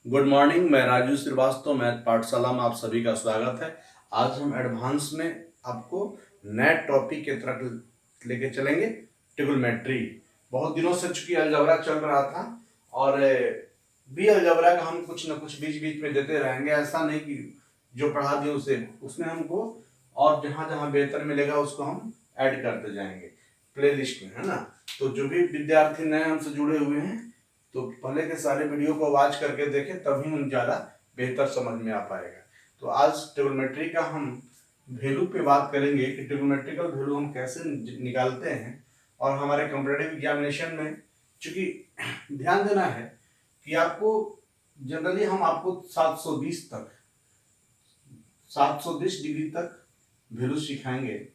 Good morning. मैं Raju Srivastava, math पाठशाला में आप सभी का स्वागत है। आज हम एडवांस में आपको नए टॉपिक की तरफ लेके चलेंगे, ट्रिग्नोमेट्री। बहुत दिनों से चूंकि अलजबरा चल रहा था और भी अलजबरा का हम कुछ न कुछ बीच बीच में देते रहेंगे। ऐसा नहीं कि जो पढ़ा दिए उसे उसमें हमको और जहाँ जहाँ बेहतर मिलेगा उसको हम ऐड करते जाएंगे प्ले लिस्ट में, है ना। तो जो भी विद्यार्थी नए हमसे जुड़े हुए हैं तो पहले के सारे वीडियो को वॉच करके देखें, तभी उन ज़्यादा बेहतर समझ में आ पाएगा। तो आज ट्रिग्नोमेट्री का हम वैल्यू पे बात करेंगे कि ट्रिग्नोमेट्रिकल वैल्यू हम कैसे निकालते हैं। और हमारे कॉम्पिटिटिव एग्जामिनेशन में चूंकि ध्यान देना है कि आपको जनरली हम आपको 720 डिग्री तक वैल्यू सिखाएंगे।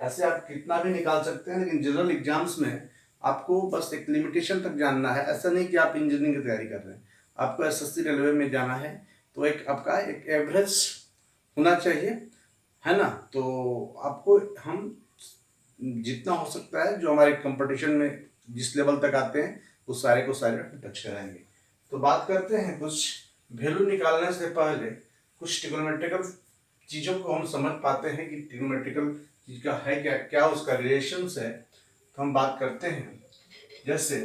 ऐसे आप कितना भी निकाल सकते हैं, लेकिन जनरल एग्जाम्स में आपको बस एक लिमिटेशन तक जानना है। ऐसा नहीं कि आप इंजीनियरिंग की तैयारी कर रहे हैं, आपको एसएससी रेलवे में जाना है तो एक आपका एक एवरेज होना चाहिए, है ना। तो आपको हम जितना हो सकता है जो हमारे कंपटीशन में जिस लेवल तक आते हैं उस सारे को सारे टच कराएंगे। तो बात करते हैं, कुछ वैल्यू निकालने से पहले कुछ ट्रिग्नोमेट्रिकल चीज़ों को हम समझ पाते हैं कि ट्रिग्नोमेट्रिकल चीज का है क्या क्या उसका रिलेशंस है। तो हम बात करते हैं, जैसे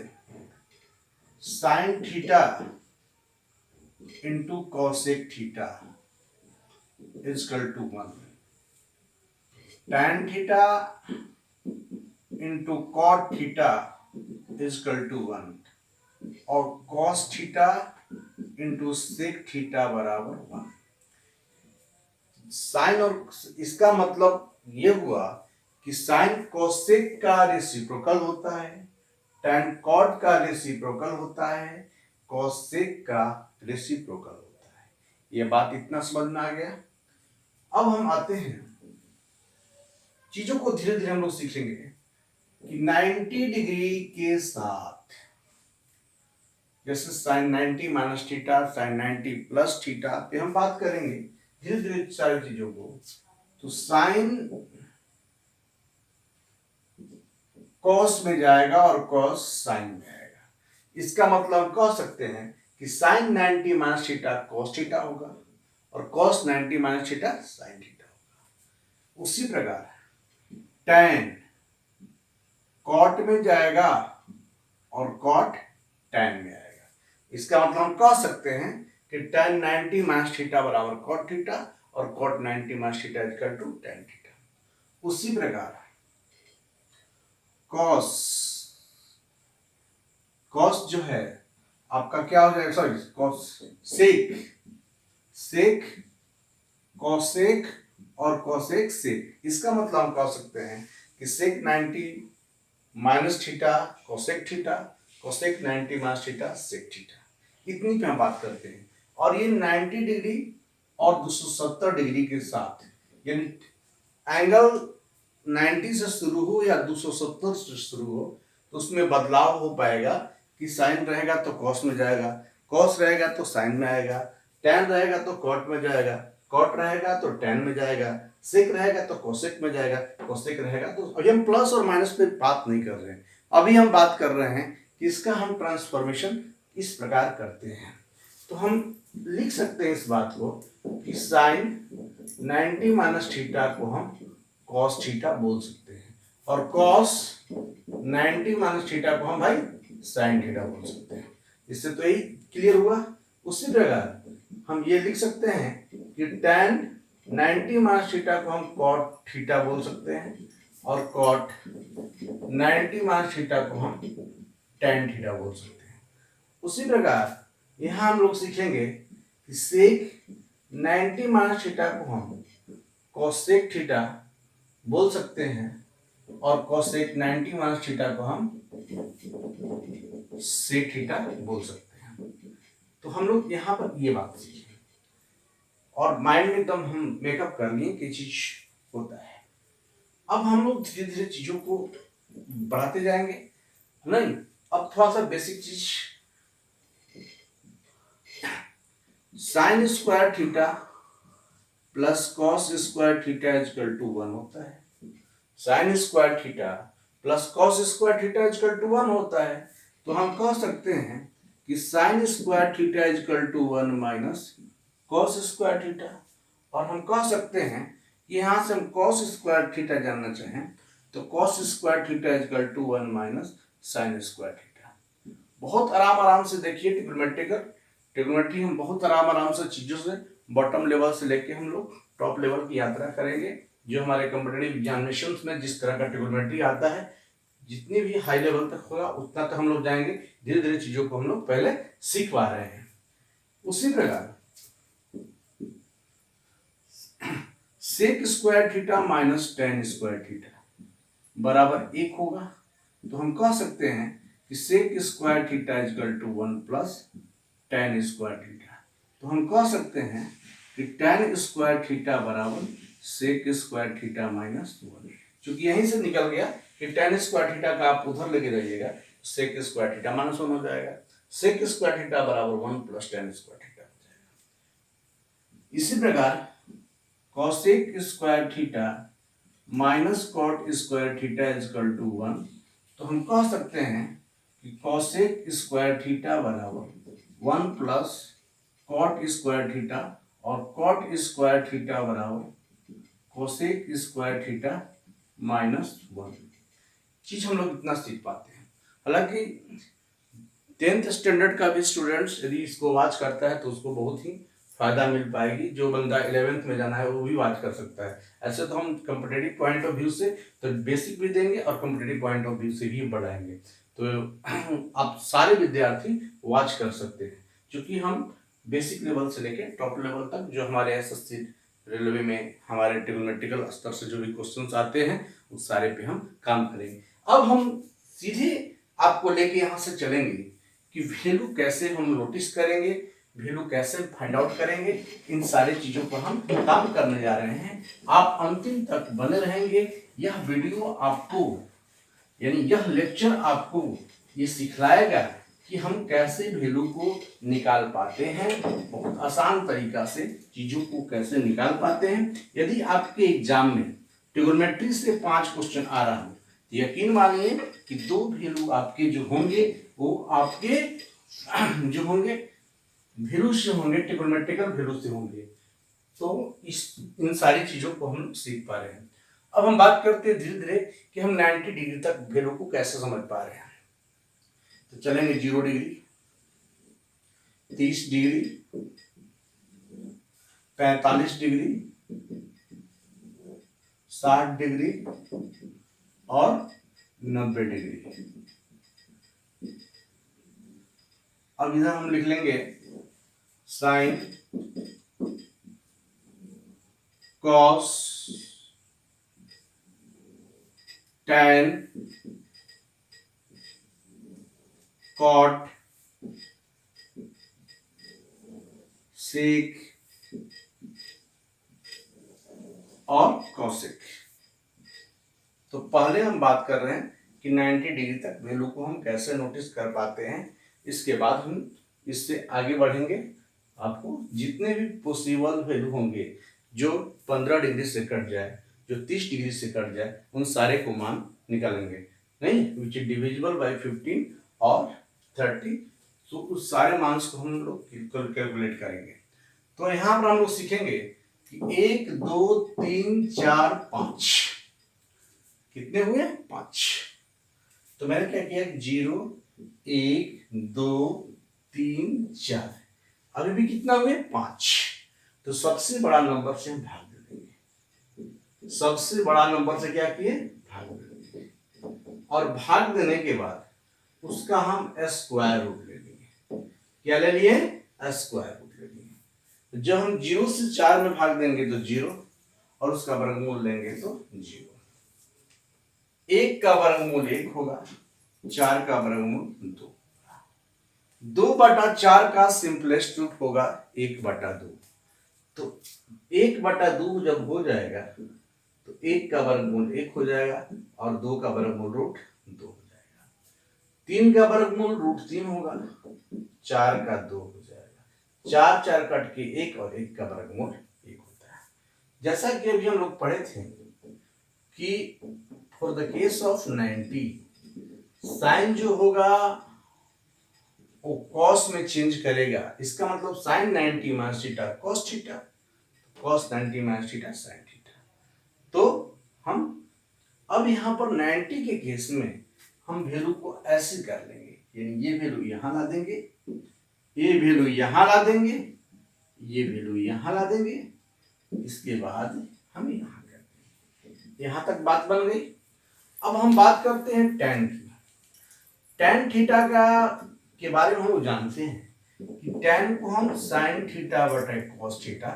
sine theta into cosec theta equal to 1, tan theta into cot theta equal to 1, और cos theta into sec theta बराबर 1। साइन और इसका मतलब ये हुआ कि साइन कोसेक का रेसिप्रोकल होता है, टैन कॉट का रेसिप्रोकल होता है, कोसेक का रेसिप्रोकल होता है। ये बात इतना समझ में आ गया। अब हम आते हैं, चीजों को धीरे धीरे हम लोग सीखेंगे कि 90 डिग्री के साथ, जैसे sine 90 minus theta, sine 90 plus theta पे हम बात करेंगे धीरे धीरे सारी चीजों को। तो साइन कॉस में जाएगा और कॉस साइन में आएगा। इसका मतलब हम कह सकते हैं कि sine 90 minus theta cos theta होगा और cos 90 minus theta sine theta होगा। उसी प्रकार टैन कॉट में जाएगा और कॉट टैन में आएगा। इसका मतलब हम कह सकते हैं कि टैन 90 माइनस थीटा बराबर कॉट थीटा और cot 90 minus theta equal to tan theta. उसी प्रकार कॉस जो है आपका क्या हो जाएगा, सॉरी कॉस सेक कॉसेक और कॉसेक सेक। इसका मतलब हम कह सकते हैं कि sec 90 minus theta cosec theta, cosec 90 minus theta sec theta. इतनी पे हम बात करते हैं। और ये 90 डिग्री और 270 डिग्री के साथ, यानी एंगल 90 से शुरू हो या 270 से शुरू हो तो उसमें बदलाव हो पाएगा कि साइन रहेगा तो कॉस में जाएगा, कॉस रहेगा तो साइन में आएगा, टैन रहेगा तो कॉट में जाएगा, कॉट रहेगा तो टैन में जाएगा, सेक रहेगा तो कोसेक में जाएगा, कोसेक रहेगा तो। अभी हम प्लस और माइनस पे बात नहीं कर रहे हैं, अभी हम बात कर रहे हैं कि इसका हम ट्रांसफॉर्मेशन इस प्रकार करते हैं। तो हम लिख सकते हैं इस बात को कि साइन 90 माइनस थीटा को हम कॉस थीटा बोल सकते हैं और कॉस 90 माइनस थीटा को हम भाई साइन थीटा बोल सकते हैं। इससे तो यही क्लियर हुआ। उसी प्रकार हम ये लिख सकते हैं कि tan 90 माइनस थीटा को हम कॉट थीटा बोल सकते हैं और कॉट 90 माइनस थीटा को हम tan थीटा बोल सकते हैं। उसी प्रकार यहाँ हम लोग सीखेंगे कि सेक 90 माइनस थीटा को हम कोसेक थीटा बोल सकते हैं और कोसेक 90 माइनस थीटा को हम सेक थीटा बोल सकते हैं। तो हम लोग यहाँ पर ये बात सीखे और माइंड में एकदम हम मेकअप कर लिए कि चीज होता है। अब हम लोग धीरे धीरे चीजों को बढ़ाते जाएंगे। नहीं, अब थोड़ा सा बेसिक चीज, sine square theta plus cos square theta equal to 1 होता है। Sine square theta plus cos square theta equal to 1 होता है। तो हम कह सकते हैं कि sine square theta is equal to 1 minus cos square theta, और हम कह सकते हैं कि यहां से हम कॉस स्क्वायर थीटा जानना चाहें तो cos square theta is equal to 1 minus sine square theta. बहुत आराम से देखिए ट्रिग्नोमेट्री हम बहुत आराम से चीजों से बॉटम लेवल से लेके हम लोग टॉप लेवल की यात्रा करेंगे। जो हमारे कॉम्पिटिटिव एग्जामिनेशंस में जिस तरह का ट्रिग्नोमेट्री आता है, जितनी भी हाई लेवल तक होगा उतना तक हम लोग जाएंगे। धीरे धीरे चीजों को हम लोग पहले सीख पा रहे हैं। उसी प्रकार sec square theta minus tan square theta बराबर 1 होगा। तो हम कह सकते हैं कि sec square theta is equal to 1 plus tan square theta. तो हम कह सकते हैं कि टेन स्क्वायर थीटा बराबर सेक स्क्वायर थीटा माइनस 1। चूंकि यहीं से निकल गया कि टेन स्क्वायर थीटा का आप उधर लेके जाइएगा, सेक स्क्वायर थीटा माइनस 1 हो जाएगा। सेक स्क्वायर थीटा बराबर 1 प्लस टेन स्क्वायर थीटा हो जाएगा। इसी प्रकार cosec square theta minus cot square theta is equal to 1। तो हम कह सकते हैं कि कॉसेक स्क्वायर थीटा बराबर 1 प्लस कॉट स्क्वायर थीटा, और कॉट स्क्वायर थीटा बराबर कोसेक स्क्वायर थीटा माइनस 1। चीज हम लोग इतना सीख पाते हैं। हालांकि 10th स्टैंडर्ड का भी स्टूडेंट्स यदि इसको वॉच करता है तो उसको बहुत ही फायदा मिल पाएगी। जो बंदा 11th में जाना है वो भी वॉच कर सकता है। ऐसे तो हम कॉम्पिटिटिव पॉइंट ऑफ व्यू से तो बेसिक भी देंगे और कॉम्पिटिटिव पॉइंट ऑफ व्यू से भी बढ़ाएंगे। तो आप सारे विद्यार्थी वॉच कर सकते हैं, क्योंकि हम बेसिक लेवल से लेके टॉप लेवल तक जो हमारे एसएससी रेलवे में हमारे ट्रिग्नोमेट्रिकल स्तर से जो भी क्वेश्चंस आते हैं उस सारे पे हम काम करेंगे। अब हम सीधे आपको लेके यहाँ से चलेंगे कि वैल्यू कैसे हम नोटिस करेंगे, वैल्यू कैसे फाइंड आउट करेंगे। इन सारी चीजों पर हम काम करने जा रहे हैं। आप अंतिम तक बने रहेंगे। यह वीडियो आपको यानी यह लेक्चर आपको ये सिखलाएगा कि हम कैसे वैल्यू को निकाल पाते हैं, बहुत आसान तरीका से चीजों को कैसे निकाल पाते हैं। यदि आपके एग्जाम में ट्रिग्नोमेट्री से 5 क्वेश्चन आ रहा हो तो यकीन मानिए कि 2 वैल्यू आपके जो होंगे वो आपके जो होंगे वैल्यू से होंगे, ट्रिग्नोमेट्रिकल वैल्यू से होंगे। तो इन सारी चीजों को हम सीख पा रहे हैं। अब हम बात करते हैं धीरे धीरे कि हम 90 डिग्री तक वैल्यू को कैसे समझ पा रहे हैं। तो चलेंगे 0 डिग्री, 30 डिग्री, 45 डिग्री, 60 डिग्री और 90 डिग्री। अब इधर हम लिख लेंगे साइन, कॉस, टैन, कॉट, सेक और कॉसेक। तो पहले हम बात कर रहे हैं कि 90 डिग्री तक वैल्यू को हम कैसे नोटिस कर पाते हैं। इसके बाद हम इससे आगे बढ़ेंगे। आपको जितने भी पॉसिबल वैल्यू होंगे जो 15 डिग्री से कट जाए, जो 30 डिग्री से कट जाए, उन सारे को मान निकालेंगे। नहीं, विच इज डिविजिबल बाय 15 और 30। तो उस सारे मार्क्स को हम लोग कैलकुलेट करेंगे। तो यहाँ पर हम लोग सीखेंगे कि 1 2 3 4 5 कितने हुए? 5। तो मैंने क्या किया, 0 1 2 3 4, अभी भी कितना हुए? 5। तो सबसे बड़ा नंबर से हम भाग दे देंगे। सबसे बड़ा नंबर से क्या किए? भाग दे देंगे। और भाग देने के बाद उसका हम स्क्वायर रूट ले लेंगे। क्या ले लिए? स्क्वायर रूट ले लेंगे। तो जब हम 0 से 4 में भाग देंगे तो 0, और उसका वर्गमूल लेंगे तो 0। 1 का वर्गमूल 1 होगा, 4 का वर्गमूल 2। 2/4 का सिंपलेस्ट रूट होगा 1/2। तो 1/2 जब हो जाएगा तो 1 का वर्गमूल 1 हो जाएगा और 2 का वर्गमूल रूट 2 हो जाएगा। 3 का वर्गमूल रूट 3 होगा, 4 का 2 हो जाएगा। 4 4 कट के 1 और 1 का वर्गमूल 1 होता है। जैसा कि अभी हम लोग पढ़े थे कि for the case of 90 sine जो होगा वो कॉस में चेंज करेगा, इसका मतलब sine 90 minus theta cos theta, cos 90 minus theta sine theta. तो हम अब यहाँ पर 90 के केस में हम वैल्यू को ऐसे कर लेंगे, यानी ये वैल्यू यहाँ ला देंगे, ये वैल्यू यहाँ ला देंगे, ये वैल्यू यहाँ ला देंगे, इसके बाद हम यहाँ कर देंगे। यहाँ तक बात बन गई। अब हम बात करते हैं tan की। tan थीटा का के बारे में हम जानते हैं कि tan को हम sin थीटा बटा cos थीटा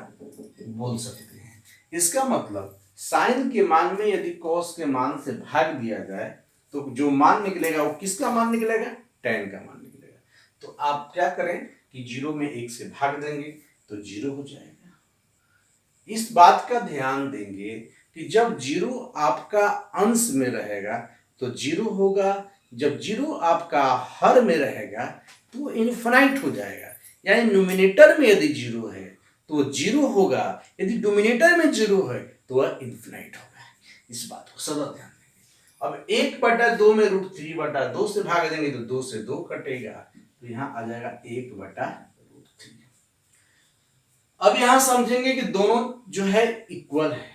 बोल सकते हैं। इसका मतलब साइन के मान में यदि cos के मान से भाग दिया जाए तो जो मान निकलेगा वो किसका मान निकलेगा, tan का मान निकलेगा। तो आप क्या करें कि 0 में 1 से भाग देंगे तो 0 हो जाएगा। इस बात का ध्यान देंगे कि जब 0 आपका अंश में रहेगा तो 0 होगा, जब 0 आपका हर में रहेगा तो इनफाइनाइट हो जाएगा। यानी न्यूमिनेटर में यदि 0 है तो 0 होगा, यदि डिनोमिनेटर में 0 है तो वह इनफाइनाइट होगा। इस बात को सदा ध्यान देंगे। अब 1/2 में √3/2 से भाग देंगे तो 2 से 2 कटेगा, तो यहाँ आ जाएगा 1/√3। अब यहां समझेंगे कि दोनों जो है इक्वल है,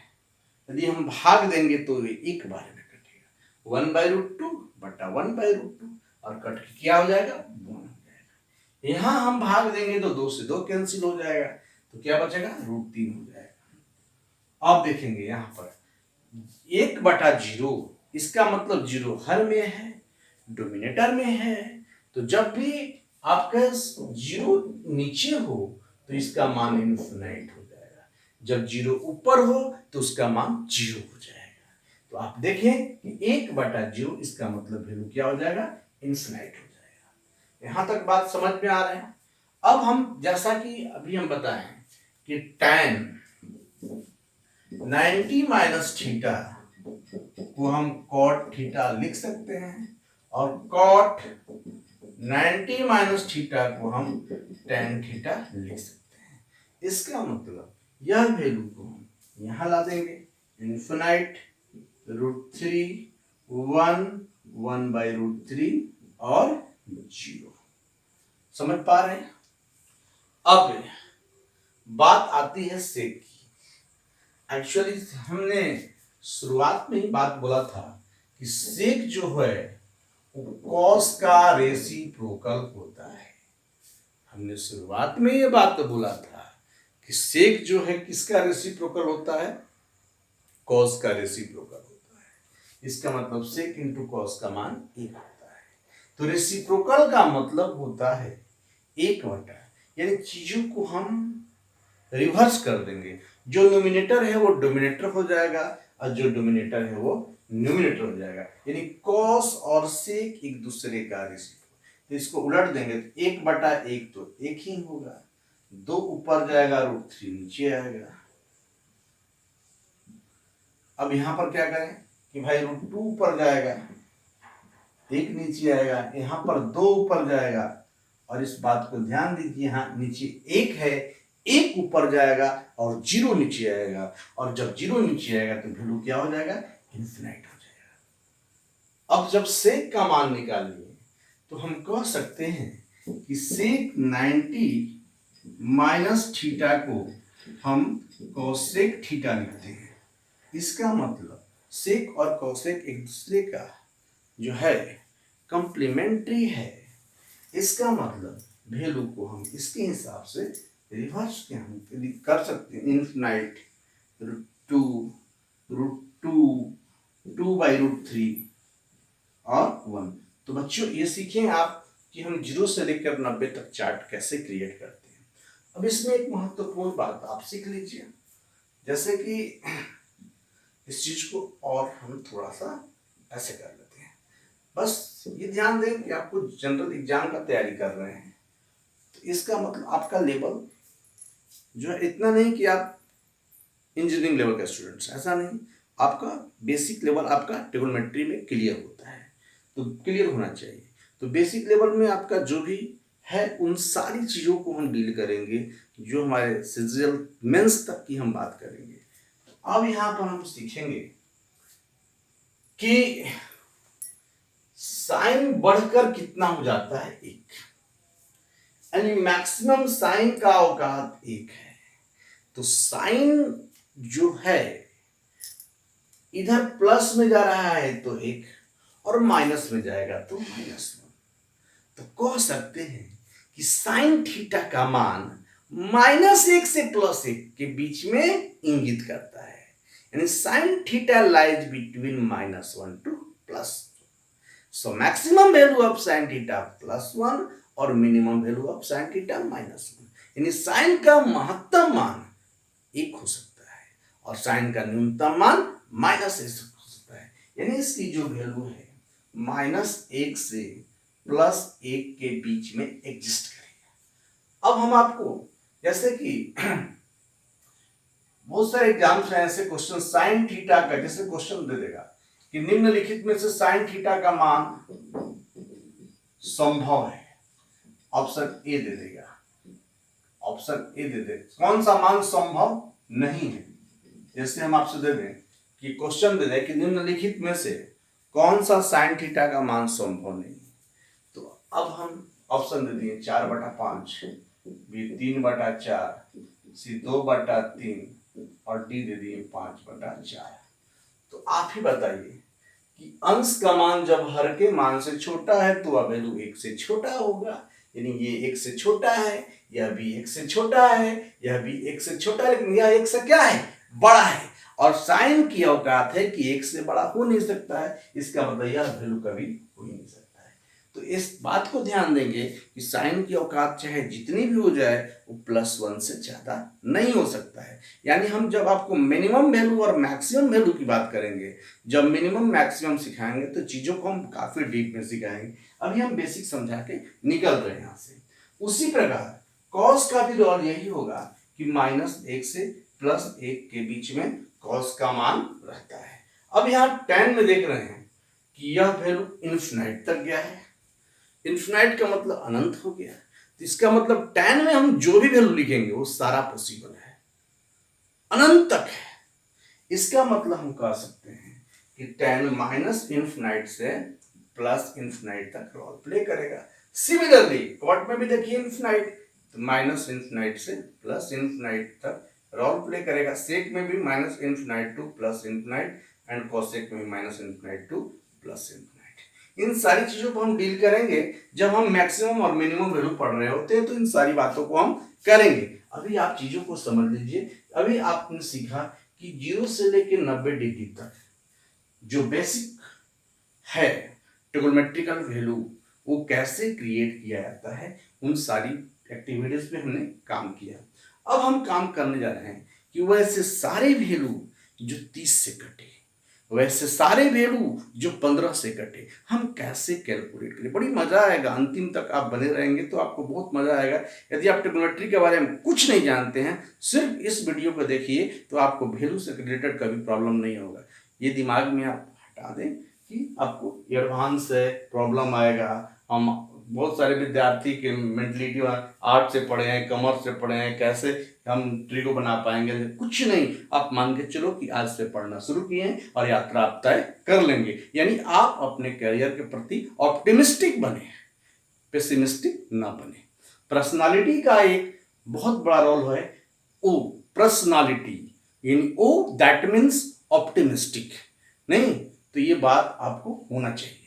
यदि हम भाग देंगे तो ये एक बार में कटेगा, 1/√2/1/√2 और कट के क्या हो जाएगा, 1 हो जाएगा। यहां हम भाग देंगे तो 2 से 2 कैंसिल हो जाएगा, तो क्या बचेगा, √3 हो जाएगा। अब देखेंगे यहां पर 1/0, इसका मतलब 0 हर में है, डोमिनेटर में है, तो जब भी आपका 0 नीचे हो तो इसका मान इनफिनाइट हो जाएगा, जब 0 ऊपर हो तो उसका मान 0 हो जाएगा। तो आप देखें कि 1/0 इसका मतलब वैल्यू क्या हो जाएगा, इनफिनाइट हो जाएगा। यहां तक बात समझ में आ रहा है। अब हम जैसा कि अभी हम बताएं कि tan 90 माइनस थीटा को हम cot थीटा लिख सकते हैं और cot 90 माइनस थीटा को हम tan थीटा लिख सकते हैं। इसका मतलब यह वैल्यू को हम यहां ला देंगे, इनफिनाइट, √3, 1, 1/√3 और 0। समझ पा रहे हैं। अब बात आती है सेक की। एक्चुअली हमने शुरुआत में ही बात बोला था कि सेक जो है कॉस का रेसिप्रोकल होता है। हमने शुरुआत में ये बात बोला था कि सेक जो है किसका रेसिप्रोकल होता है, कॉस का रेसिप्रोकल होता है। इसका मतलब सेक इंटू कॉस का मान 1 होता है। तो रेसिप्रोकल का मतलब होता है 1/, यानी चीजों को हम रिवर्स कर देंगे, जो नोमिनेटर है वो डोमिनेटर हो जाएगा और जो डोमिनेटर है वो न्यूमिनेटर हो जाएगा। यानी कॉस और सेक एक दूसरे का रेसिप्रोकल। तो इसको उलट देंगे तो 1/1 तो 1 ही होगा, 2 ऊपर जाएगा, √3 नीचे आएगा। अब यहां पर क्या करें कि भाई √2 ऊपर जाएगा, 1 नीचे आएगा, यहां पर 2 ऊपर जाएगा, और इस बात को ध्यान दीजिए यहाँ नीचे 1 है, 1 ऊपर जाएगा और 0 नीचे आएगा, और जब 0 नीचे आएगा तो वैल्यू क्या हो जाएगा, इनफिनाइट हो जाएगा। अब जब सेक का मान निकालिए तो हम कह सकते हैं कि सेक 90 माइनस थीटा को हम कोसेक थीटा लिखते हैं। इसका मतलब सेक और कोसेक एक दूसरे का जो है कंप्लीमेंट्री है। इसका मतलब वैल्यू को हम इसके हिसाब से रिवर्स के हम कर सकते हैं, इनफिनाइट, √2/√3 और 1। तो बच्चों ये सीखें आप कि हम 0 से लेकर 90 तक चार्ट कैसे क्रिएट करते हैं। अब इसमें एक महत्वपूर्ण बात आप सीख लीजिए, जैसे कि इस चीज को और हम थोड़ा सा ऐसे कर लेते हैं। बस ये ध्यान दें कि आपको जनरल एग्जाम का तैयारी कर रहे हैं, तो इसका मतलब आपका लेवल जो है इतना नहीं कि आप इंजीनियरिंग लेवल का स्टूडेंट्स, ऐसा नहीं। आपका बेसिक लेवल आपका ट्रिग्नोमेट्री में क्लियर होता है, तो क्लियर होना चाहिए। तो बेसिक लेवल में आपका जो भी है उन सारी चीज़ों को हम डील करेंगे, जो हमारे सीजीएल मेंस तक की हम बात करेंगे। अब यहाँ पर हम सीखेंगे कि साइन बढ़कर कितना हो जाता है, 1। यानी मैक्सिमम साइन का औकात 1 है। तो साइन जो है इधर प्लस में जा रहा है तो 1 और माइनस में जाएगा तो -1। तो कह सकते हैं कि साइन थीटा का मान -1 से +1 के बीच में इंगित करता है। यानी sine theta lies between -1 to +1। So maximum value of sine theta +1 और minimum value of sine theta -1। यानी साइन का महत्तम मान 1 हो सकता है और साइन का न्यूनतम मान -1 हो सकता है। यानी इसकी जो वैल्यू है -1 से +1 के बीच में एग्जिस्ट करेगा। अब हम आपको जैसे कि बहुत सारे एग्जाम्स हैं ऐसे क्वेश्चन साइन थीटा का, जैसे क्वेश्चन दे देगा कि निम्नलिखित में से साइन थीटा का मान संभव है, ऑप्शन ए दे देगा, ऑप्शन ए दे दे, कौन सा मान संभव नहीं है। जैसे हम आपसे दे दें कि क्वेश्चन दे दें कि निम्नलिखित में से कौन सा साइन थीटा का मान संभव नहीं है, तो अब हम ऑप्शन दे दिए 4/5, बी 3/4, सी 2/3 और डी दे दिए 5/4। तो आप ही बताइए कि अंश का मान जब हर के मान से छोटा है तो वह वैल्यू 1 से छोटा होगा। यानी ये 1 से छोटा है, यह भी 1 से छोटा है, यह भी 1 से छोटा है, लेकिन यह 1 से क्या है, बड़ा है। और साइन की औकात है कि 1 से बड़ा हो नहीं सकता है, इसका मतलब यह वैल्यू कभी हो ही नहीं सकता है। तो इस बात को ध्यान देंगे कि साइन की औकात चाहे जितनी भी हो जाए वो +1 से ज्यादा नहीं हो सकता है। यानी हम जब आपको मिनिमम वैल्यू और मैक्सिमम वैल्यू की बात करेंगे, जब मिनिमम मैक्सिमम सिखाएंगे तो चीजों को हम काफी डीप में सिखाएंगे। अभी हम बेसिक समझा के निकल रहे हैं यहाँ से। उसी प्रकार कॉस का भी रोल यही होगा कि -1 से +1 के बीच में कॉस का मान रहता है। अब यहाँ tan में देख रहे हैं कि यह वैल्यू इन्फिनाइट तक गया है। इन्फिनाइट का मतलब अनंत हो गया, तो इसका मतलब tan में हम जो भी वैल्यू लिखेंगे वो सारा पॉसिबल है, अनंत तक है। इसका मतलब हम कह सकते हैं कि tan -इन्फिनाइट से +इन्फिनाइट तक रोल प्ले करेगा। सिमिलरली कॉट में भी देखिए इन्फिनाइट, तो -इन्फिनाइट से +इन्फिनाइट तक रोल प्ले करेगा। सेक में भी -infinite to +infinite and cosec में भी -इन्फिनाइट टू +इन्फिनाइट। इन सारी चीजों को हम डील करेंगे जब हम मैक्सिमम और मिनिमम वैल्यू पढ़ रहे होते हैं, तो इन सारी बातों को हम करेंगे। अभी आप चीजों को समझ लीजिए। अभी आपने सीखा कि 0 से लेकर 90 डिग्री तक जो बेसिक है ट्रिगोनोमेट्रिकल वैल्यू वो कैसे क्रिएट किया जाता है, उन सारी एक्टिविटीज पे हमने काम किया। अब हम काम करने जा रहे हैं कि वैसे सारे वैल्यू जो 30 से कटे, वैसे सारे वैल्यू जो 15 से कटे, हम कैसे कैलकुलेट करें। बड़ी मजा आएगा, अंतिम तक आप बने रहेंगे तो आपको बहुत मजा आएगा। यदि आप ट्रिगोनोमेट्री के बारे में कुछ नहीं जानते हैं, सिर्फ इस वीडियो को देखिए तो आपको वैल्यू से रिलेटेड कभी प्रॉब्लम नहीं होगा। ये दिमाग में आप हटा दें कि आपको एडवांस से प्रॉब्लम आएगा। हम बहुत सारे विद्यार्थी के मेंटलिटी आर्ट से पढ़े हैं, कॉमर्स से पढ़े हैं, कैसे हम ट्री को बना पाएंगे, कुछ नहीं। आप मान के चलो कि आज से पढ़ना शुरू किए और यात्रा आप तय कर लेंगे। यानी आप अपने करियर के प्रति ऑप्टिमिस्टिक बने, पेसिमिस्टिक ना बने। पर्सनालिटी का एक बहुत बड़ा रोल है ओ, पर्सनालिटी यानी ओ दैट मीन्स ऑप्टिमिस्टिक। नहीं तो ये बात आपको होना चाहिए।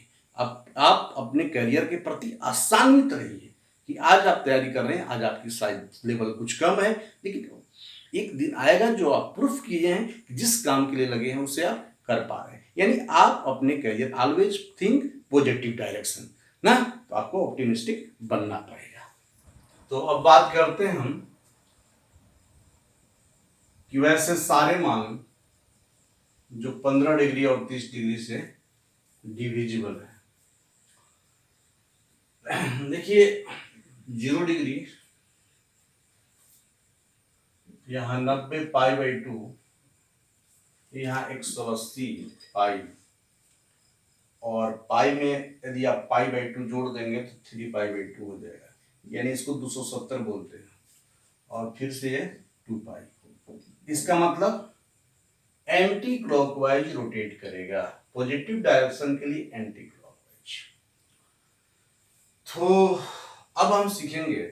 आप अपने करियर के प्रति आसान्वित रहिए कि आज आप तैयारी कर रहे हैं, आज आपकी साइज लेवल कुछ कम है, लेकिन एक दिन आएगा जो आप प्रूफ किए हैं कि जिस काम के लिए लगे हैं उसे आप कर पा रहे हैं। यानी आप अपने career always think positive direction ना, तो आपको ऑप्टिमिस्टिक बनना पड़ेगा। तो अब बात करते हैं हम कि वैसे सारे मान जो 15 डिग्री और 30 डिग्री से डिविजिबल है। देखिए 0 डिग्री यहाँ 90 π/2, यहाँ 180 पाई, और पाई में यदि आप π/2 जोड़ देंगे तो 3 π/2 हो जाएगा। यानी इसको 270 बोलते हैं और फिर से 2 पाई। इसका मतलब एंटी क्लॉकवाइज रोटेट करेगा, पॉजिटिव डायरेक्शन के लिए एंटी क्लॉकवाइज। तो अब हम सीखेंगे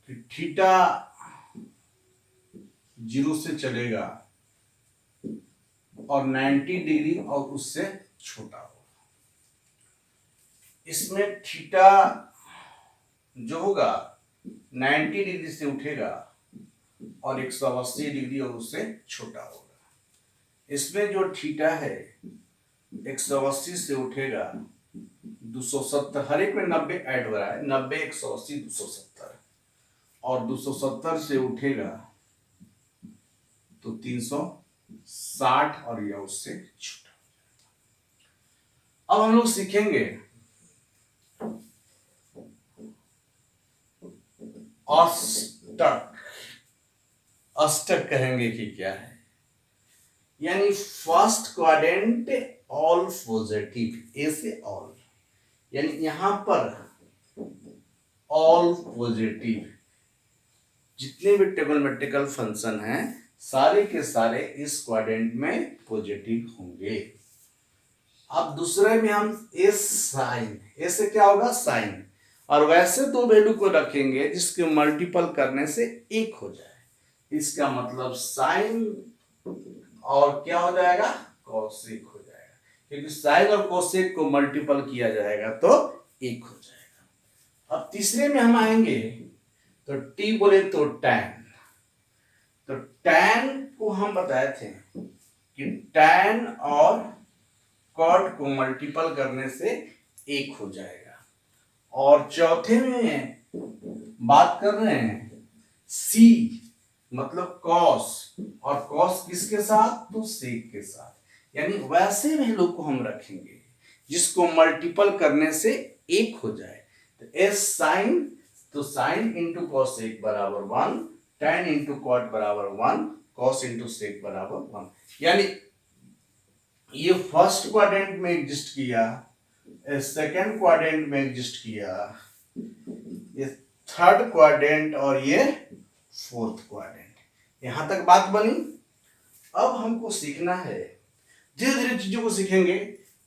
कि थीटा 0 से चलेगा और 90 डिग्री और उससे छोटा होगा। इसमें थीटा जो होगा 90 डिग्री से उठेगा और 180 डिग्री और उससे छोटा होगा। इसमें जो थीटा है 180 से उठेगा 270, हर एक में 90 ऐड हो रहा है, 90 180 270, और 270 से उठेगा तो 360 और यह उससे छोटा। अब हम लोग सीखेंगे अष्टक। अष्टक कहेंगे कि क्या है, यानी फर्स्ट क्वाड्रेंट ऑल पॉजिटिव, ए से ऑल, यानी यहां पर ऑल पॉजिटिव जितने भी ट्रिग्नोमेट्रिकल फंक्शन हैं सारे के सारे इस क्वाड्रेंट में पॉजिटिव होंगे। अब दूसरे में हम एस साइन, ए से क्या होगा साइन, और वैसे दो वैल्यू को रखेंगे जिसके मल्टीपल करने से एक हो जाए। इसका मतलब साइन और क्या हो जाएगा, कोसेक हो जाएगा, क्योंकि साइन और कोसेक को मल्टीपल किया जाएगा तो एक हो जाएगा। अब तीसरे में हम आएंगे तो टी बोले तो टैन, तो टैन को हम बताए थे कि टैन और कॉट को मल्टीपल करने से एक हो जाएगा। और चौथे में बात कर रहे हैं सी मतलब कॉस, और कॉस किसके साथ, तो सेक के साथ, यानी वैसे वैल्यू को हम रखेंगे जिसको मल्टीपल करने से एक हो जाए। तो एस साइन, तो साइन इंटू कॉस एक बराबर 1, टैन इंटू कॉट बराबर 1, कॉस इंटू सेक बराबर 1, यानी ये फर्स्ट क्वाड्रेंट में एग्जिस्ट किया, सेकेंड क्वाड्रेंट में एग्जिस्ट किया, ये थर्ड क्वाड्रेंट और ये फोर्थ क्वाड्रेंट। यहां तक बात बनी। अब हमको सीखना है, धीरे धीरे चीजों को सीखेंगे।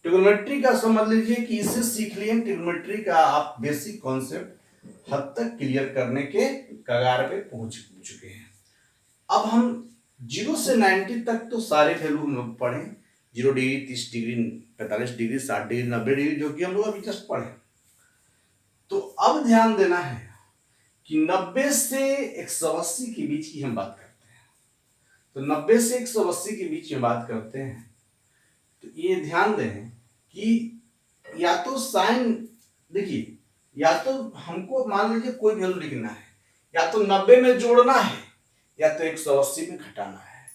ट्रिग्नोमेट्री का समझ लीजिए कि इसे सीख लिए, ट्रिग्नोमेट्री का आप बेसिक कॉन्सेप्ट हद तक क्लियर करने के कगार पे पहुंच चुके हैं। अब हम 0 से 90 तक तो सारे वैल्यू हम लोग पढ़े, 0 degree, 30 degree, 45 degree, 60 degree, 90 degree, जो कि हम लोग अभी जस्ट पढ़े। तो अब ध्यान देना है कि 90 से 180 के बीच की हम बात करते हैं। तो 90 से 180 के बीच में बात करते हैं तो ये ध्यान दें कि या तो साइन, देखिए या तो हमको मान लीजिए कोई वैल्यू लिखना है, या तो 90 में जोड़ना है या तो 180 में घटाना है।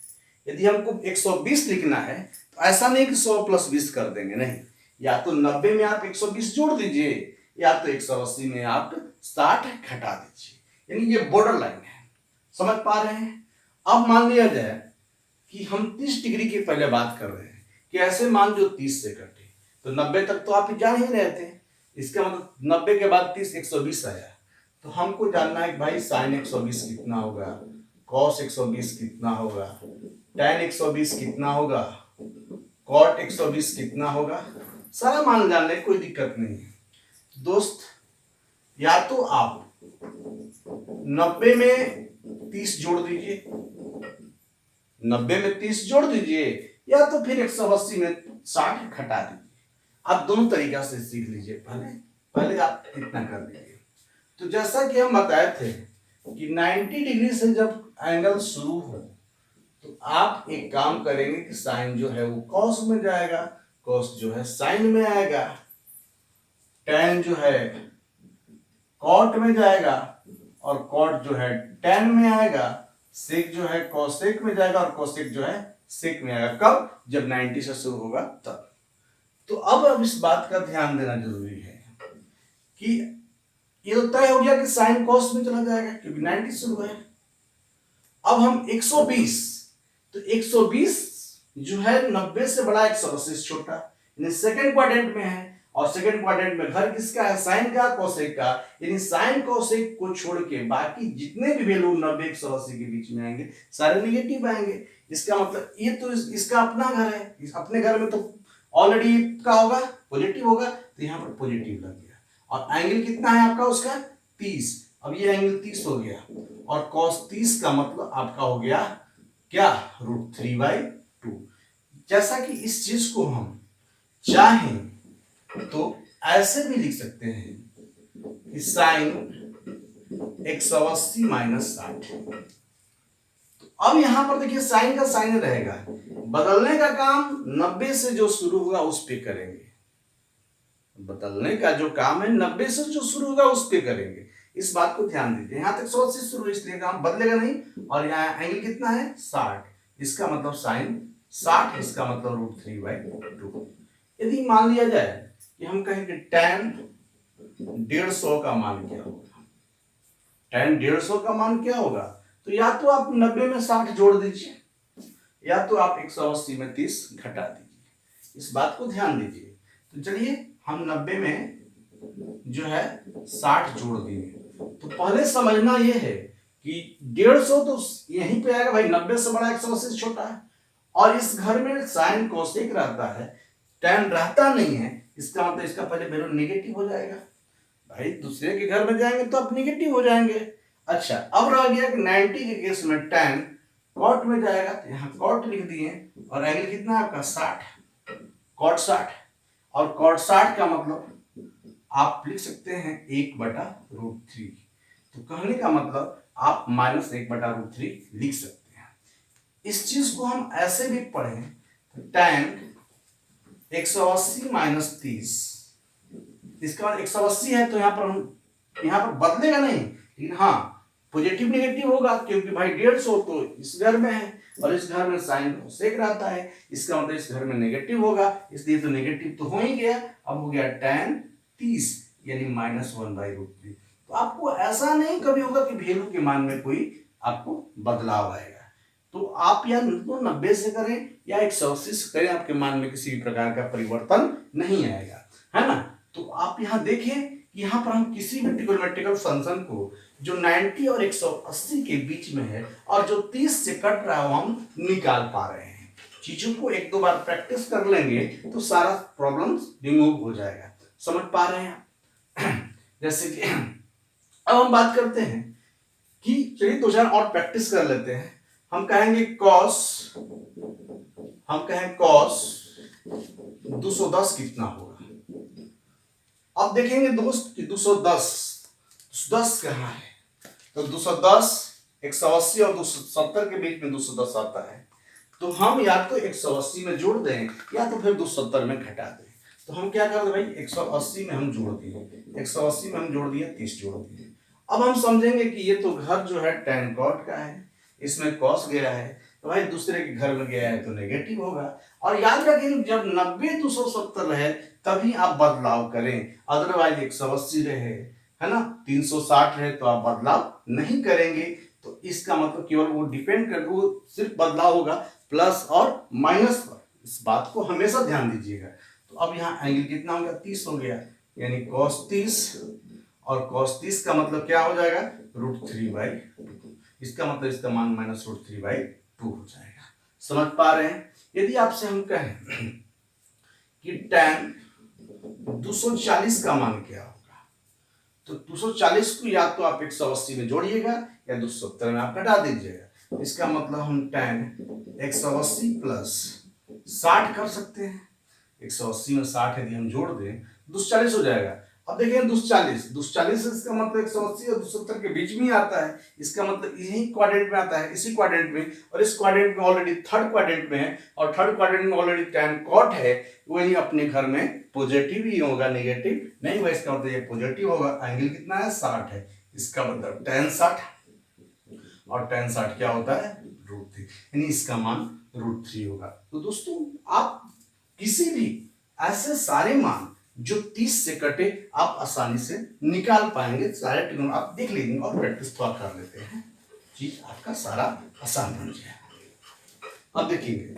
यदि हमको 120 लिखना है तो ऐसा नहीं कि 100 + 20 कर देंगे, नहीं, या तो 90 में आप 120 जोड़ दीजिए या तो 180 में आप 60 घटा दीजिए, यानी ये बॉर्डर लाइन है। समझ पा रहे हैं। अब मान लिया जाए कि हम 30 डिग्री की पहले बात कर रहे हैं कि ऐसे मान जो 30 से कटे, तो 90 तक तो आप जान ही रहे थे, इसका मतलब 90 के बाद 30 120 आया। तो हमको जानना है कि भाई साइन 120 कितना होगा, कॉस 120 कितना होगा, टैन 120 कितना होगा, कॉट 120 कितना होगा, सारा मान जान ले, कोई दिक्कत नहीं है। दोस्त या तो आप 90 में 30 जोड़ दीजिए, 90 में 30 जोड़ दीजिए, या तो फिर 180 में 60 घटा दीजिए। आप दोनों तरीका से सीख लीजिए, पहले आप इतना कर लीजिए। तो जैसा कि हम बताए थे कि 90 डिग्री से जब एंगल शुरू हो तो आप एक काम करेंगे कि साइन जो है वो कॉस में जाएगा, कॉस जो है साइन में आएगा, टैन जो है कॉट में जाएगा और कॉट जो है टैन में आएगा, सेक जो है कोसेक में जाएगा और कोसेक जो है सेक में आएगा। कब? जब 90 से शुरू होगा तब। तो अब इस बात का ध्यान देना जरूरी है कि ये तो तय हो गया कि साइन कॉस में चला जाएगा क्योंकि 90 से शुरू है। अब हम 120, तो 120 जो है 90 से बड़ा, 180 से छोटा, यानी सेकंड क्वाड्रेंट में है, और सेकंड क्वाड्रेंट में घर किसका है, साइन का, कोसेक का, यानी साइन कोसेक को छोड़ के बाकी जितने भी वैल्यू 90 180 के बीच में आएंगे सारे नेगेटिव आएंगे। इसका मतलब ये तो इसका अपना घर है, इस अपने घर में तो ऑलरेडी का होगा, पॉजिटिव होगा, तो यहाँ पर पॉजिटिव लग गया। और एंगल कितना है आपका उसका 30, अब ये एंगल 30 हो गया, और cos 30 का मतलब आपका हो गया क्या, √3/2। जैसा कि इस चीज को हम चाहें तो ऐसे भी लिख सकते हैं कि sin 180 - 60। अब यहां पर देखिए साइन का साइन रहेगा, बदलने का काम 90 से जो शुरू होगा उस पे करेंगे, बदलने का जो काम है 90 से जो शुरू होगा उस पे करेंगे। इस बात को ध्यान दीजिए, यहां तक 180 शुरू, इसलिए काम बदलेगा नहीं, और यहाँ एंगल कितना है 60, इसका मतलब साइन 60, इसका मतलब √3/2। यदि मान लिया जाए कि हम कहें कि tan 150 का मान क्या होगा, tan 150 का मान क्या होगा, तो या तो आप 90 में 60 जोड़ दीजिए, या तो आप 180 में 30 घटा दीजिए। इस बात को ध्यान दीजिए। तो चलिए हम 90 में जो है 60 जोड़ दिए। तो पहले समझना यह है कि 150 तो यहीं पे आएगा भाई, 90 से बड़ा 180 से छोटा है, और इस घर में साइन कोसेक रहता है, tan रहता नहीं है, इसका मतलब इसका पहले वैल्यू नेगेटिव हो जाएगा। भाई दूसरे के घर में जाएंगे तो आप नेगेटिव हो जाएंगे। अच्छा, अब रह गया कि 90 के केस में tan कॉट में जाएगा, तो यहाँ कॉट लिख दिए, और एंगल कितना है आपका 60, कॉट 60, और कॉट 60 का मतलब आप लिख सकते हैं 1/√3। तो कहने का मतलब आप -1/√3 लिख सकते हैं। इस चीज को हम ऐसे भी पढ़ें तो tan 180 - 30, इसका बाद 180 है तो यहाँ पर हम यहाँ पर बदलेगा नहीं, लेकिन हाँ पॉजिटिव नेगेटिव होगा, क्योंकि भाई 150 तो इस घर में है और इस घर में साइन कोसेक रहता है, इसका मतलब इस घर में नेगेटिव होगा, इसलिए तो नेगेटिव तो हो ही गया। अब हो गया tan 30 यानी -1/√3। तो आपको ऐसा नहीं कभी होगा कि वैल्यू के मान में कोई आपको बदलाव आएगा, तो आप या तो 90 से करें या 180 से करें, आपके मान में किसी भी प्रकार का परिवर्तन नहीं आएगा, है ना। तो आप यहाँ देखिए कि यहाँ पर हम किसी भी ट्रिग्नोमेट्रिकल फंक्शन को जो 90 और 180 के बीच में है और जो 30 से कट रहा है वो हम निकाल पा रहे हैं। चीजों को एक दो बार प्रैक्टिस कर लेंगे तो सारा प्रॉब्लम रिमूव हो जाएगा। समझ पा रहे हैं जैसे कि अब हम बात करते हैं कि चलिए दो चार और प्रैक्टिस कर लेते हैं। हम कहेंगे cos 210 कितना होगा। अब देखेंगे दोस्त कि 210 कहाँ है, तो 210 180 और 270 के बीच में 210 आता है, तो हम या तो 180 में जोड़ दें या तो फिर 270 में घटा दें। तो हम क्या कर रहे भाई 180 में हम जोड़ दिए, 180 में हम जोड़ दिए, 30 जोड़ दिए। अब हम समझेंगे कि ये तो घर जो है tan cot का है, इसमें cos गया है, तो भाई दूसरे के घर में गया है तो नेगेटिव होगा। और याद रखें जब 90 270 रहे तभी आप बदलाव करें, अदरवाइज 180 रहे, है ना, 360 रहे तो आप बदलाव नहीं करेंगे। तो इसका मतलब केवल वो डिपेंड कर, वो सिर्फ बदलाव होगा प्लस और माइनस पर, इस बात को हमेशा ध्यान दीजिएगा। तो अब यहाँ एंगल कितना हो गया 30 हो गया, यानी cos 30, और cos 30 का मतलब क्या हो जाएगा √3/2, इसका मतलब इसका मान -√3/2 हो जाएगा। समझ पा रहे हैं। यदि आपसे हम कहें कि tan 240 का मान क्या होगा, तो 240 को या तो आप 180 में जोड़िएगा या 270 में आप घटा दीजिएगा। इसका मतलब हम tan 180 प्लस 60 कर सकते हैं। 180 में 60 यदि हम जोड़ दें 240 हो जाएगा। अब देखिए 240 इसका मतलब 180 और 270 के बीच में ही आता है, इसका मतलब यही क्वाड्रेंट में आता है, इसी क्वाड्रेंट में, और इस क्वाड्रेंट में ऑलरेडी थर्ड क्वाड्रेंट में है, और थर्ड क्वाड्रेंट में ऑलरेडी tan cot है, वही अपने घर में पॉजिटिव ही होगा, नेगेटिव नहीं हुआ। इसका मतलब ये पॉजिटिव होगा। एंगल कितना है 60 है, इसका मतलब tan 60, और tan 60 क्या होता है √3, यानी इसका मान √3 होगा। तो दोस्तों आप किसी भी ऐसे सारे मान जो 30 से कटे आप आसानी से निकाल पाएंगे। सारे ट्रिग्नोमेट्री आप देख लीजिए और प्रैक्टिस थोड़ा कर लेते हैं, चीज आपका सारा आसान बन जाएगा। अब देखिए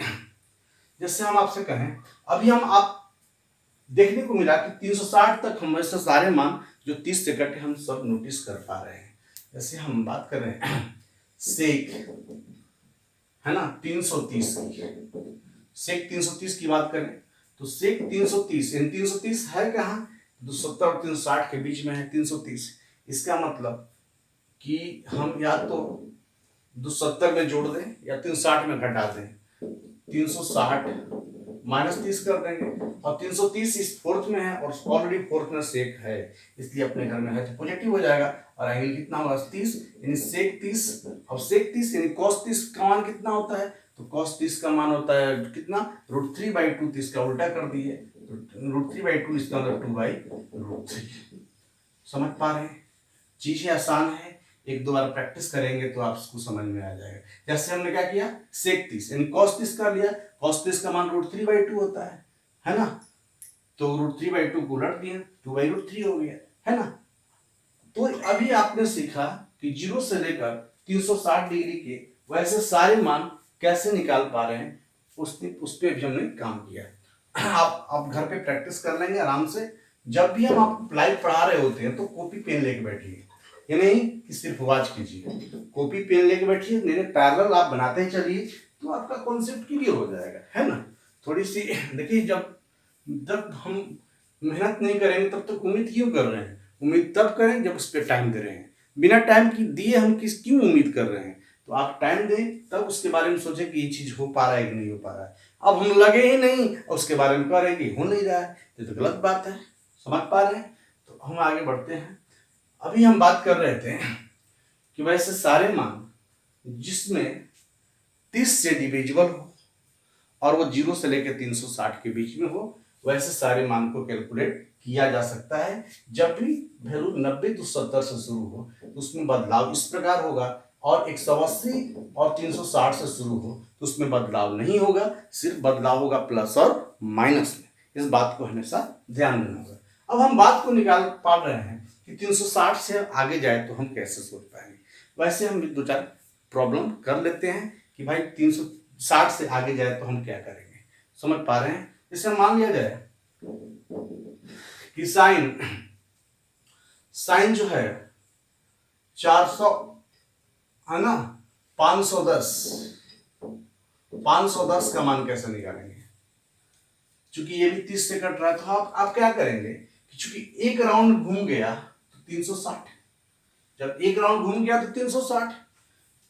जैसे हम आपसे कहें, अभी हम आप देखने को मिला कि 360 तक हम ऐसे सारे मान जो 30 से कटे हम सब नोटिस कर पा रहे हैं। जैसे हम बात कर रहे हैं सेक, है ना, 330 की, सेक 330 की बात करें तो सेक 330, 330 है कहाँ, 270 और 360 के बीच में है 330। इसका मतलब कि हम या तो 270 में जोड़ दें या 360 में घटा दें। 360 माइनस 30 कर देंगे, और 330 इस फोर्थ में है और ऑलरेडी फोर्थ में सेक है, इसलिए अपने घर में है तो पॉजिटिव हो जाएगा। और एंगल कितना होगा 30, यानी सेक 30। अब सेक 30 यानी cos 30 का मान कितना होता है, तो cos 30 का मान होता है कितना, √3/2। 30 का उल्टा कर दिए तो √3/2, इसका मतलब 2/√3। समझ पा रहे हैं, चीजें आसान है, एक दो बार प्रैक्टिस करेंगे तो आपको समझ में आ जाएगा। जैसे हमने क्या किया, सेक 30 यानी cos 30 कर लिया, cos 30 का मान √3/2 होता है ना, तो √3/2 को उलट दिया, 2/√3 हो गया, है ना। तो अभी आपने सीखा कि 0 से लेकर 360 डिग्री के वैसे सारे मान कैसे निकाल पा रहे हैं, उस पर भी हमने काम किया। आप घर पे प्रैक्टिस कर लेंगे आराम से। जब भी हम आपको लाइव पढ़ा रहे होते हैं तो कॉपी पेन लेके बैठिए, ये नहीं कि सिर्फ वॉच कीजिए, कॉपी पेन लेके बैठिए, मेरे पैरेलल आप बनाते ही चलिए तो आपका कॉन्सेप्ट क्लियर हो जाएगा, है ना। थोड़ी सी देखिए, जब हम मेहनत नहीं करेंगे तब तक उम्मीद क्यों कर रहे हैं, उम्मीद तब करें जब उस पर टाइम दे रहे हैं। बिना टाइम की दिए हम क्यों उम्मीद कर रहे हैं, तो आप टाइम दें तब उसके बारे में सोचें कि ये चीज हो पा रहा है कि नहीं हो पा रहा है। अब हम लगे ही नहीं और उसके बारे में करेंगे, हो नहीं रहा है, ये तो गलत बात है। समझ पा रहे हैं, तो हम आगे बढ़ते हैं। अभी हम बात कर रहे थे कि वैसे सारे मान जिसमें 30 से डिविजिबल हो और वो 0 से लेकर 360 के बीच में हो, वैसे सारे मान को कैलकुलेट किया जा सकता है। जब भी वैल्यू 90 to 70 से शुरू हो तो उसमें बदलाव इस प्रकार होगा, और 180 और 360 से शुरू हो तो उसमें बदलाव नहीं होगा, सिर्फ बदलाव होगा प्लस और माइनस में। इस बात को हमेशा ध्यान देना होगा। अब हम बात को निकाल पा रहे हैं कि 360 से आगे जाए तो हम कैसे सोच पाएंगे। वैसे हम दो चार प्रॉब्लम कर लेते हैं कि भाई 360 से आगे जाए तो हम क्या करेंगे, समझ पा रहे हैं। जैसे मान लिया जाए कि साइन जो है 400 है ना, 510 का मान कैसे निकालेंगे, क्योंकि ये भी 30 से कट रहा है। तो आप क्या करेंगे कि चूंकि एक राउंड घूम गया तो 360, जब एक राउंड घूम गया तो 360,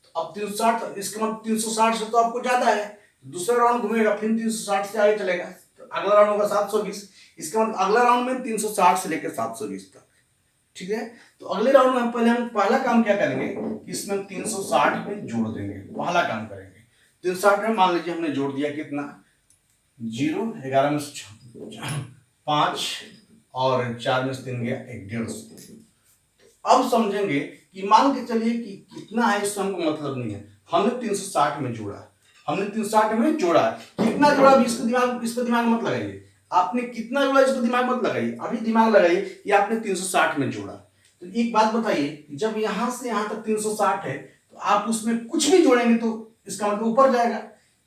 तो अब 360 इसका मतलब 360 से तो आपको ज्यादा है, दूसरा राउंड घूमेगा फिर 360 से आगे चलेगा, तो अगला राउंड होगा 720। इसका मतलब अगला राउंड में 360 से लेकर 720 तक, ठीक है। तो अगले राउंड में पहले हम पहला काम क्या करेंगे कि इसमें 360 में जोड़ देंगे, पहला काम करेंगे। 360 में मान लीजिए हमने जोड़ दिया कितना, 0, 11 में 5 और 4 में 3 गया 150। अब समझेंगे कि मान के चलिए कि कितना है, इससे हमको मतलब नहीं है, हमने 360 में जोड़ा, कितना जोड़ा अभी इस पर दिमाग मत लगाइए, आपने कितना जोड़ा इस पर दिमाग मत लगाइए, अभी दिमाग लगाइए कि आपने 360 में जोड़ा। तो एक बात बताइए, जब यहां से यहां तक 360 है तो आप उसमें कुछ भी जोड़ेंगे तो इसका मतलब ऊपर जाएगा,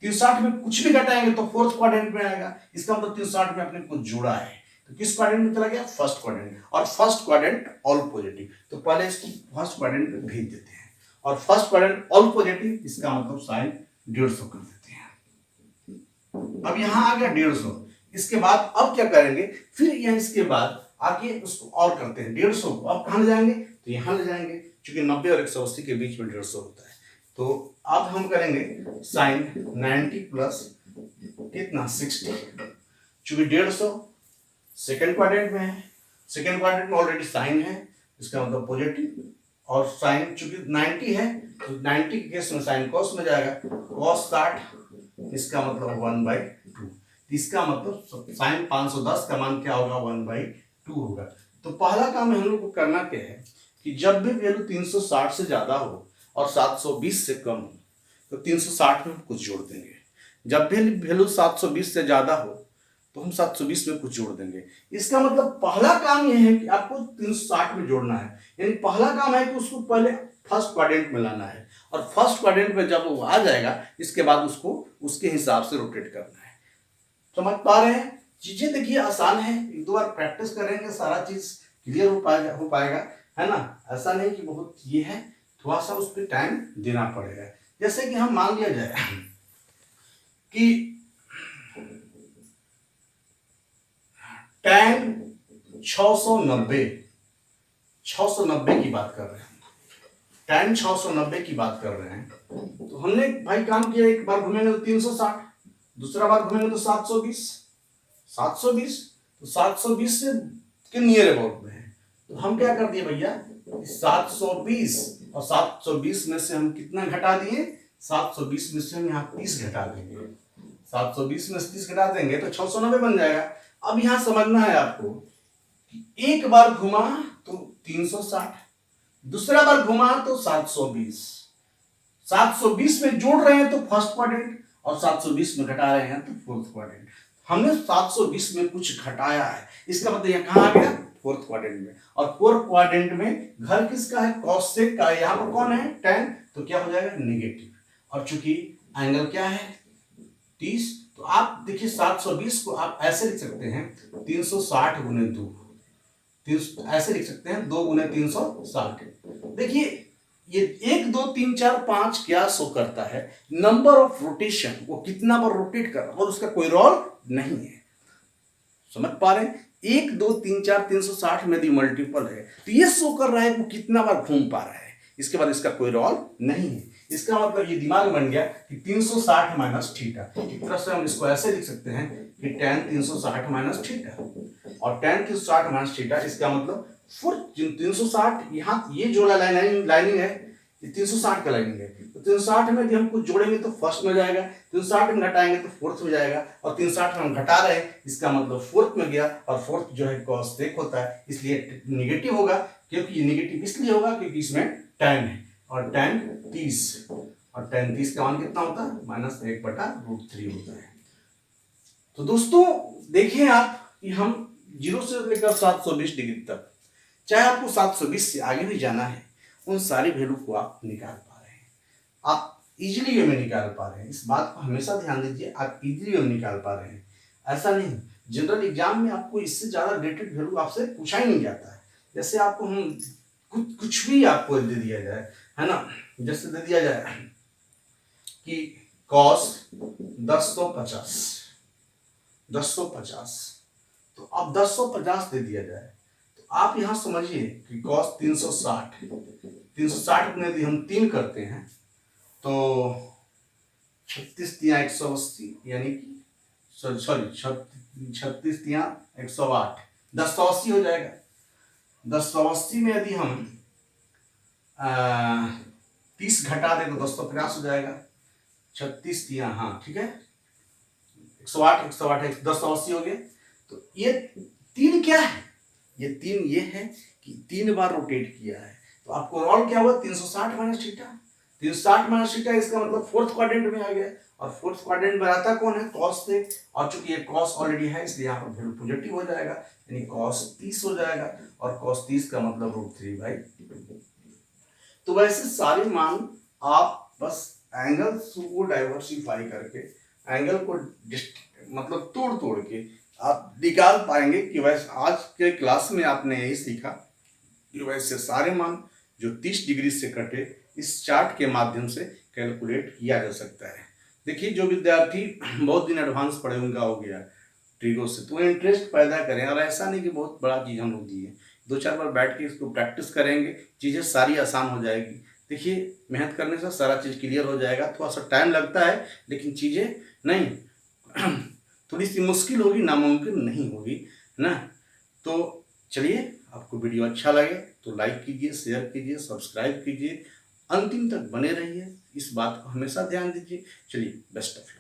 360 में कुछ भी घटाएंगे तो फोर्थ क्वाड्रेंट में आएगा, इसका मतलब 360 में आपने कुछ जोड़ा है तो किस क्वाड्रेंट में चला गया, फर्स्ट क्वाड्रेंट, और फर्स्ट क्वाड्रेंट ऑल पॉजिटिव। तो पहले इसको फर्स्ट क्वाड्रेंट में भेज देते हैं, और फर्स्ट क्वाड्रेंट ऑल पॉजिटिव, इसका मतलब साइन 150 कर देते हैं। अब यहां आ गया 150, इसके बाद अब क्या करेंगे, फिर यहां इसके बाद आगे उसको और करते हैं 150 को, अब कहां ले जाएंगे, तो यहां ले जाएंगे, क्योंकि 90 और 180 के बीच में 150 होता है। तो अब हम करेंगे साइन 90 प्लस कितना 60, चूंकि 150 सेकेंड क्वाड्रेंट में है, सेकेंड क्वाड्रेंट में ऑलरेडी साइन है, इसका मतलब पॉजिटिव, और साइन चूंकि 90 है तो 90 के केस में साइन कॉस में जाएगा, कॉस 60, इसका मतलब 1/2, इसका मतलब साइन 510 का मान क्या होगा, 1/2 होगा। तो पहला काम हम लोग को करना क्या है कि जब भी वैल्यू 360 से ज्यादा हो और 720 से कम हो तो 360 में कुछ जोड़ देंगे, जब भी वैल्यू 720 से ज्यादा हो तो हम 720 में कुछ जोड़ देंगे। इसका मतलब पहला काम यह है कि आपको 360 में जोड़ना है, यानी पहला काम है कि उसको पहले फर्स्ट क्वाड्रेंट में लाना है, और फर्स्ट क्वाड्रेंट में जब वो आ जाएगा इसके बाद उसको उसके हिसाब से रोटेट करना है। समझ पा रहे हैं, चीजें देखिए आसान है, एक दो बार प्रैक्टिस करेंगे सारा चीज क्लियर हो पाएगा, है ना। ऐसा नहीं कि बहुत ये है, थोड़ा सा उस पर टाइम देना पड़ेगा। जैसे कि हम मान लिया जाए कि tan 690 की बात कर रहे हैं, tan 690 की बात कर रहे हैं, तो हमने भाई काम किया, एक बार घूमेंगे तो 360, दूसरा बार घूमेंगे तो 720, 720, तो 720 से के नियर अबाउट में है, तो हम क्या कर दिए भैया, 720 और 720 में से हम कितना घटा दिए, 720 में से हम यहाँ 30 घटा देंगे, 720 में से 30 घटा देंगे तो 690 बन जाएगा। अब यहाँ समझना है आपको कि एक बार घुमा तो 360, दूसरा बार घुमा तो 720, 720 में जोड़ रहे हैं तो फर्स्ट क्वाड्रेंट और 720 में घटा रहे हैं तो फोर्थ क्वाड्रेंट। हमने 720 में कुछ घटाया है, इसका मतलब यह कहां आ गया, फोर्थ क्वाड्रेंट में, और फोर्थ क्वाड्रेंट में घर किसका है, कॉसेक का, यहाँ पर कौन है, tan, तो क्या हो जाएगा, नेगेटिव, और चूंकि एंगल क्या है 30, तो आप देखिए 720 को आप ऐसे लिख सकते हैं 360 गुने 2, ऐसे लिख सकते हैं 2 गुने 360। देखिए ये 1 2 3 4 5 क्या शो करता है, नंबर ऑफ रोटेशन, वो कितना बार रोटेट कर रहा है और उसका कोई रोल नहीं है, समझ पा रहे हैं, 1 2 3 4 360 में यदि मल्टीपल है तो ये शो कर रहा है वो कितना बार घूम पा रहा है, इसके बाद इसका कोई रोल नहीं है। इसका मतलब ये दिमाग में बन गया कि 360 माइनस थीटा, एक तरह से हम इसको ऐसे लिख सकते हैं कि tan 360 माइनस थीटा, और tan 360 माइनस थीटा, इसका मतलब 360, यहाँ ये जो लाइनिंग है ये 360 का लाइनिंग है, तो 360 में यदि हम कुछ जोड़ेंगे तो फर्स्ट में जाएगा, 360 में घटाएंगे तो फोर्थ में जाएगा, और 360 में हम घटा रहे हैं इसका मतलब फोर्थ में गया, और फोर्थ जो है कॉसेक होता है, इसलिए नेगेटिव होगा, क्योंकि ये नेगेटिव इसलिए होगा क्योंकि इसमें tan है, और tan 30, और tan 30 का मान कितना होता है, -1/√3 होता है। तो दोस्तों देखिए आप कि हम 0 से लेकर 720 डिग्री तक, चाहे आपको 720 से आगे भी जाना है, उन सारी वैल्यू को आप निकाल पा रहे हैं, आप इजीली वे में निकाल पा रहे हैं, इस बात को हमेशा ध्यान दीजिए, आप इजीली वे में निकाल पा रहे हैं। ऐसा नहीं, जनरल एग्जाम में आपको इससे ज्यादा रिलेटेड वैल्यू आपसे पूछा ही नहीं जाता है। जैसे आपको हम कुछ भी आपको दे दिया जाए, है ना, जैसे दे दिया जाए कि cos 1050, तो अब 1050 दे दिया जाए, तो आप यहां समझिए कि cos 360 में यदि हम 3 करते हैं तो 36 × 180, यानी कि सॉरी 36 × 108, 1080 हो जाएगा। 1080 में यदि हम 30 घटा दें तो 1050 हो जाएगा, 36 दिया, हाँ ठीक है, 108 1080 हो गए। तो ये 3 क्या है, ये 3 ये है कि 3 बार रोटेट किया है, तो आपको रोल क्या हुआ, 360 माइनस थीटा, 360 माइनस थीटा, इसका मतलब फोर्थ क्वाड्रेंट में आ गया, और फोर्थ क्वाड्रेंट में आता कौन है, कॉसेक, और चूंकि ये कॉस ऑलरेडी है इसलिए यहाँ पर वैल्यू पॉजिटिव हो जाएगा, यानी cos 30 हो जाएगा, और cos 30 का मतलब √3/2। तो वैसे सारे मान आप बस एंगल्स को डाइवर्सिफाई करके, एंगल को मतलब तोड़ के आप निकाल पाएंगे कि वैसे आज के क्लास में आपने यही सीखा कि वैसे सारे मान जो 30 डिग्री से कटे इस चार्ट के माध्यम से कैलकुलेट किया जा सकता है। देखिए जो विद्यार्थी बहुत दिन एडवांस पढ़े उनका हो गया ट्रिगो से, तो इंटरेस्ट पैदा करें, और ऐसा नहीं कि बहुत बड़ा चीज़ हम लोग दिए, 2-4 बार बैठ के इसको प्रैक्टिस करेंगे, चीज़ें सारी आसान हो जाएगी। देखिए मेहनत करने से सारा चीज़ क्लियर हो जाएगा, थोड़ा सा टाइम लगता है लेकिन चीज़ें नहीं थोड़ी सी मुश्किल होगी, नामुमकिन नहीं होगी, है ना। तो चलिए, आपको वीडियो अच्छा लगे तो लाइक कीजिए, शेयर कीजिए, सब्सक्राइब कीजिए, अंतिम तक बने रहिए, इस बात को हमेशा ध्यान दीजिए। चलिए, बेस्ट ऑफ लक।